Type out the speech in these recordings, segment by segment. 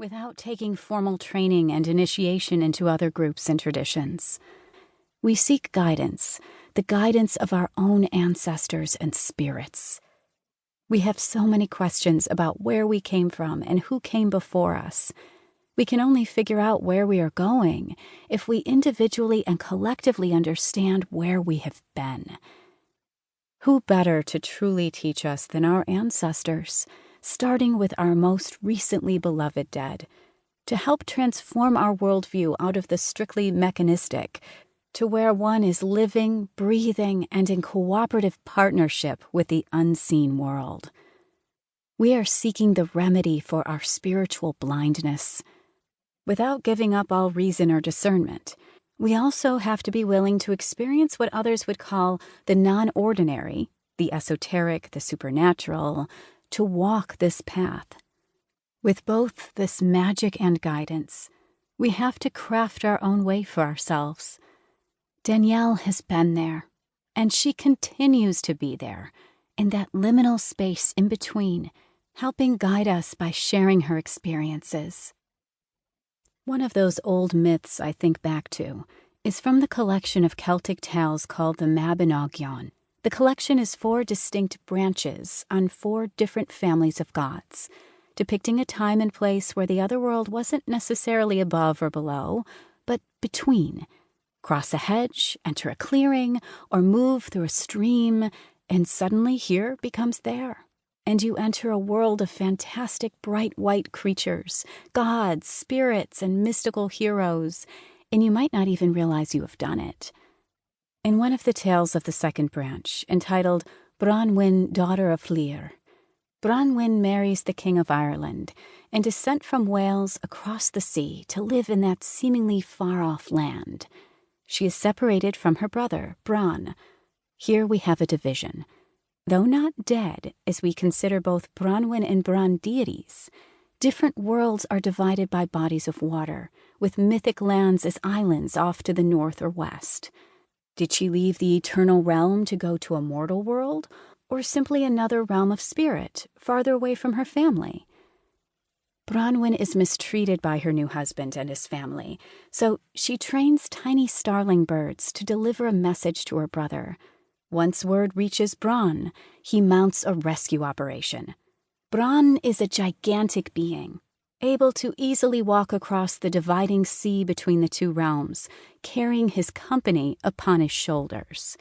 without taking formal training and initiation into other groups and traditions. We seek guidance, the guidance of our own ancestors and spirits. We have so many questions about where we came from and who came before us. We can only figure out where we are going if we individually and collectively understand where we have been. Who better to truly teach us than our ancestors, starting with our most recently beloved dead, to help transform our worldview out of the strictly mechanistic to where one is living, breathing, and in cooperative partnership with the unseen world. We are seeking the remedy for our spiritual blindness. Without giving up all reason or discernment, we also have to be willing to experience what others would call the non-ordinary, the esoteric, the supernatural, to walk this path. With both this magic and guidance, we have to craft our own way for ourselves. Danielle has been there, and she continues to be there, in that liminal space in between, helping guide us by sharing her experiences. One of those old myths I think back to is from the collection of Celtic tales called the Mabinogion. The collection is 4 distinct branches on 4 different families of gods, depicting a time and place where the other world wasn't necessarily above or below, but between. Cross a hedge, enter a clearing, or move through a stream, and suddenly here becomes there. And you enter a world of fantastic bright white creatures, gods, spirits, and mystical heroes, and you might not even realize you have done it. In one of the tales of the second branch, entitled Branwen, Daughter of Llŷr, Branwen marries the King of Ireland and is sent from Wales across the sea to live in that seemingly far-off land. She is separated from her brother, Bran. Here we have a division. Though not dead, as we consider both Branwen and Bran deities, different worlds are divided by bodies of water, with mythic lands as islands off to the north or west. Did she leave the eternal realm to go to a mortal world, or simply another realm of spirit, farther away from her family? Branwen is mistreated by her new husband and his family, so she trains tiny starling birds to deliver a message to her brother. Once word reaches Bran, he mounts a rescue operation. Bran is a gigantic being, able to easily walk across the dividing sea between the 2 realms, carrying his company upon his shoulders.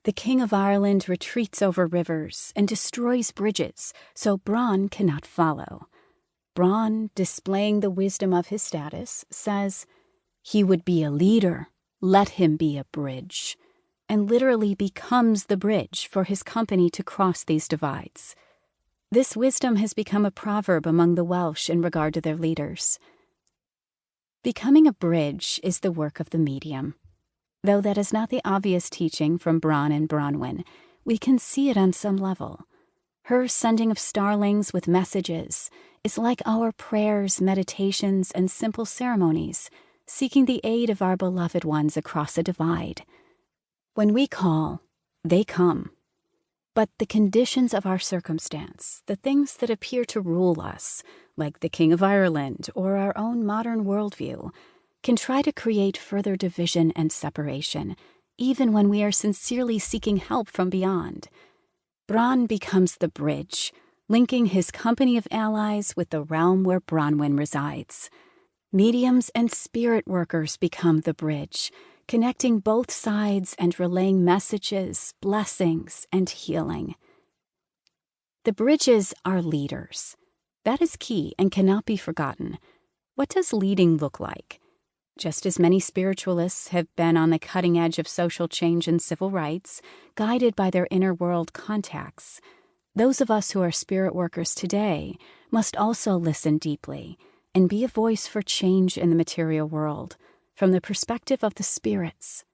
The King of Ireland retreats over rivers and destroys bridges, so Bran cannot follow. Bran, displaying the wisdom of his status, says, "He would be a leader, let him be a bridge," and literally becomes the bridge for his company to cross these divides. This wisdom has become a proverb among the Welsh in regard to their leaders. Becoming a bridge is the work of the medium. Though that is not the obvious teaching from Bran and Branwen, we can see it on some level. Her sending of starlings with messages is like our prayers, meditations, and simple ceremonies, seeking the aid of our beloved ones across a divide. When we call, they come. But the conditions of our circumstance, the things that appear to rule us, like the King of Ireland or our own modern worldview, can try to create further division and separation, even when we are sincerely seeking help from beyond. Bran becomes the bridge, linking his company of allies with the realm where Branwen resides. Mediums and spirit workers become the bridge, connecting both sides and relaying messages, blessings, and healing. The bridges are leaders. That is key and cannot be forgotten. What does leading look like? Just as many spiritualists have been on the cutting edge of social change and civil rights, guided by their inner world contacts, those of us who are spirit workers today must also listen deeply and be a voice for change in the material world, from the perspective of the spirits.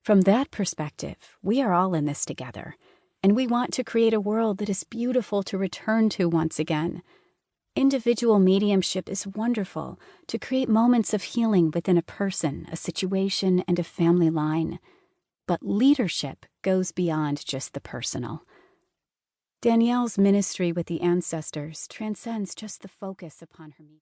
From that perspective, we are all in this together, and we want to create a world that is beautiful to return to once again. Individual mediumship is wonderful to create moments of healing within a person, a situation, and a family line. But leadership goes beyond just the personal. Danielle's ministry with the ancestors transcends just the focus upon her mediumship.